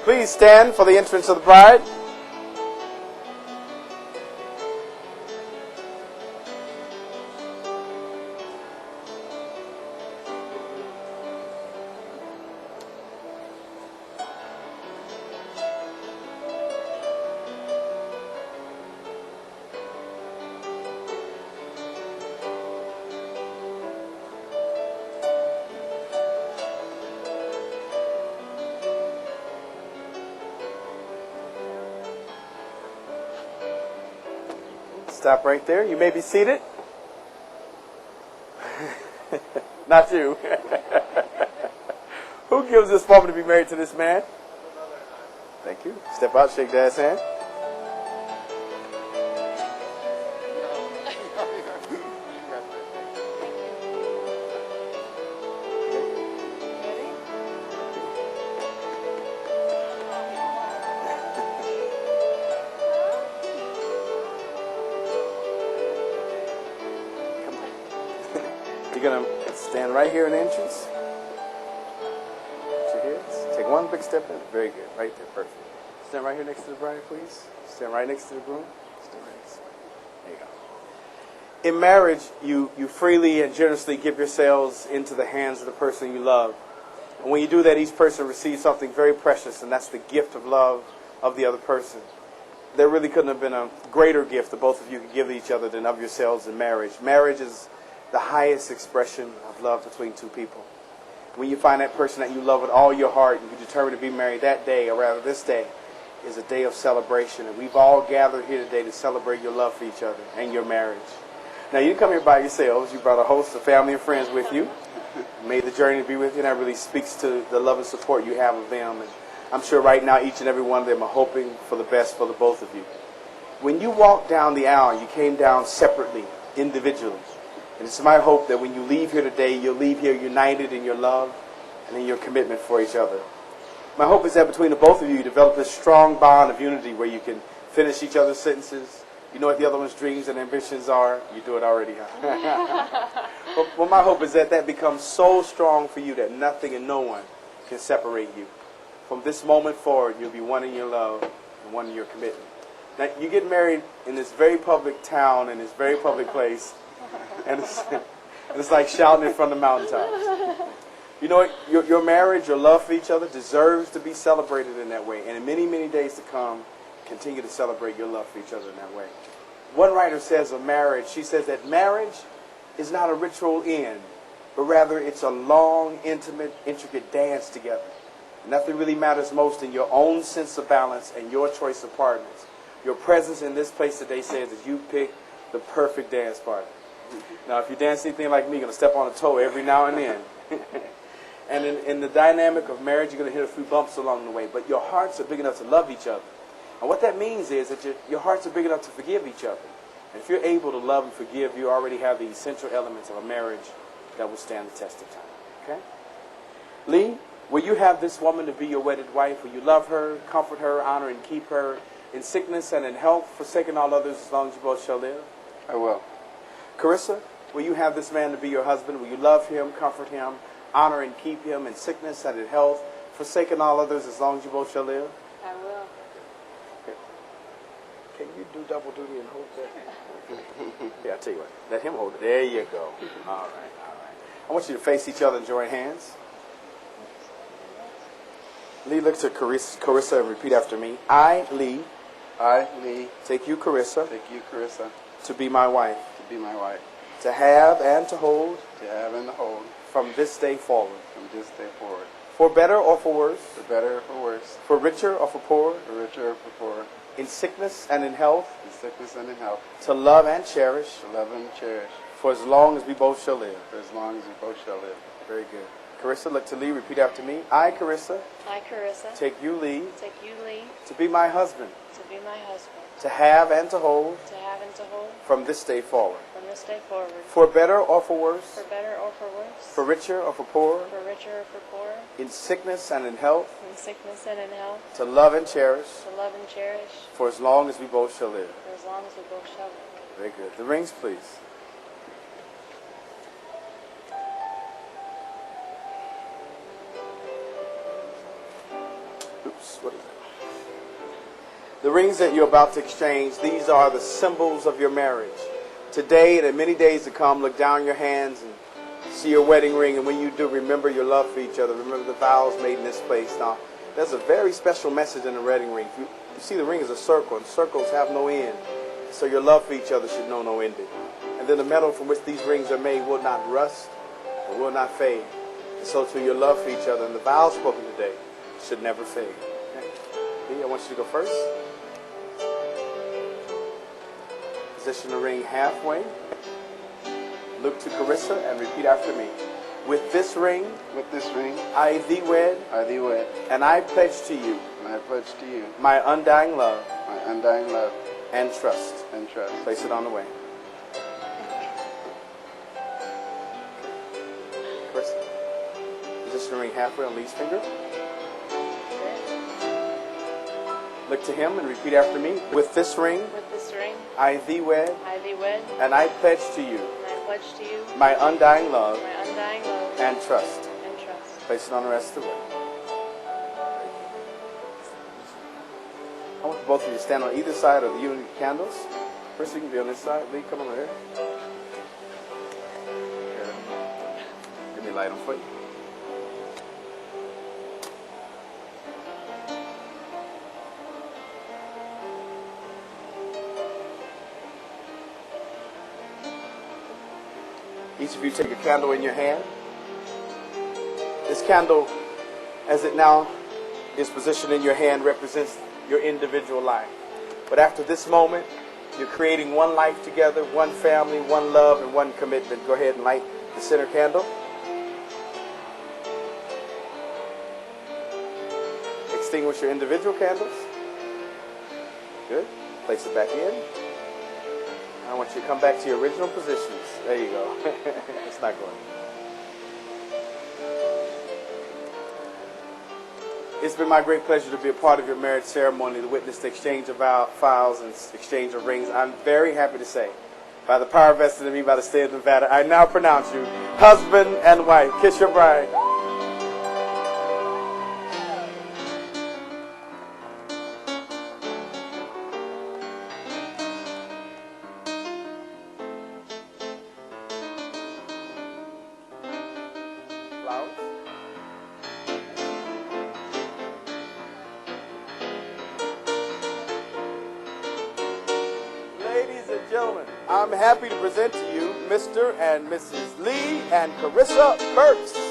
Please stand for the entrance of the bride. Stop right there. You may be seated. Not you. Who gives this woman to be married to this man? Thank you. Step out, shake Dad's hand. You're going to stand right here in the entrance. Put your heads. Take one big step in. Very good. Right there. Perfect. Stand right here next to the bride, please. Stand right next to the groom. Stand right next to the bride. There you go. In marriage, you freely and generously give yourselves into the hands of the person you love. And when you do that, each person receives something very precious, and that's the gift of love of the other person. There really couldn't have been a greater gift that both of you could give each other than of yourselves in marriage. Marriage is the highest expression of love between two people. When you find that person that you love with all your heart and you determine to be married, that day, or rather this day, is a day of celebration. And we've all gathered here today to celebrate your love for each other and your marriage. Now, you didn't come here by yourselves. You brought a host of family and friends with you. You made the journey to be with you, and that really speaks to the love and support you have of them. And I'm sure right now each and every one of them are hoping for the best for the both of you. When you walked down the aisle, you came down separately, individually. And it's my hope that when you leave here today, you'll leave here united in your love and in your commitment for each other. My hope is that between the both of you, you develop a strong bond of unity where you can finish each other's sentences. You know what the other one's dreams and ambitions are. You do it already, huh? Well, my hope is that that becomes so strong for you that nothing and no one can separate you. From this moment forward, you'll be one in your love and one in your commitment. Now, you get married in this very public town, in this very public place. And it's like shouting it from the mountaintops. You know what? Your marriage, your love for each other deserves to be celebrated in that way. And in many, many days to come, continue to celebrate your love for each other in that way. One writer says of marriage, she says that marriage is not a ritual end, but rather it's a long, intimate, intricate dance together. Nothing really matters most in your own sense of balance and your choice of partners. Your presence in this place today says that you picked the perfect dance partner. Now, if you dance anything like me, you're going to step on a toe every now and then. And in the dynamic of marriage, you're going to hit a few bumps along the way. But your hearts are big enough to love each other. And what that means is that your hearts are big enough to forgive each other. And if you're able to love and forgive, you already have the essential elements of a marriage that will stand the test of time. Okay? Lee, will you have this woman to be your wedded wife? Will you love her, comfort her, honor and keep her in sickness and in health, forsaking all others as long as you both shall live? I will. Carissa, will you have this man to be your husband? Will you love him, comfort him, honor and keep him in sickness and in health, forsaking all others as long as you both shall live? I will. Okay. Can you do double duty and hold that? Yeah, I'll tell you what. Let him hold it. There you go. All right. I want you to face each other and join hands. Lee, look to Carissa and repeat after me. I, Lee, take you, Carissa, to be my wife. Be my wife. To have and to hold. To have and to hold. From this day forward. From this day forward. For better or for worse. For better or for worse. For richer or for poorer. For richer or for poorer. In sickness and in health. In sickness and in health. To love and cherish. To love and cherish. For as long as we both shall live. For as long as we both shall live. Very good. Carissa, look to Lee. Repeat after me. I, Carissa. I, Karissa. Take you, Lee. Take you, Lee. To be my husband. To be my husband. To have and to hold. To have and to hold. From this day forward. From this day forward. For better or for worse. For better or for worse. For richer or for poorer. For richer or for poorer. In sickness and in health. In sickness and in health. To love and cherish. To love and cherish. For as long as we both shall live. For as long as we both shall live. Very good. The rings, please. Oops. oops, what is it? The rings that you're about to exchange, these are the symbols of your marriage. Today and in many days to come, look down your hands and see your wedding ring. And when you do, remember your love for each other. Remember the vows made in this place. Now, there's a very special message in the wedding ring. You see the ring is a circle, and circles have no end. So your love for each other should know no ending. And then the metal from which these rings are made will not rust or will not fade. And so too, your love for each other and the vows spoken today should never fade. Okay. B, I want you to go first. Position the ring halfway. Look to Karissa and repeat after me. With this ring, I thee wed, and I pledge to you my undying love and trust. Place it on the way. Karissa, position the ring halfway on Lee's finger. Look to him and repeat after me. With this ring, I thee wed, and I pledge to you my undying love and trust. Place it on the rest of the way. I want both of you to stand on either side of the unity candles. First, you can be on this side. Lee, come over here. Give me a light on for you. Each of you take a candle in your hand. This candle, as it now is positioned in your hand, represents your individual life. But after this moment, you're creating one life together, one family, one love, and one commitment. Go ahead and light the center candle. Extinguish your individual candles. Good. Place it back in. I want you to come back to your original positions. There you go. It's not going. It's been my great pleasure to be a part of your marriage ceremony, to witness the exchange of vows and exchange of rings. I'm very happy to say, by the power vested in me by the state of Nevada, I now pronounce you husband and wife. Kiss your bride. Ladies and gentlemen, I'm happy to present to you Mr. and Mrs. Lee and Karissa Burks.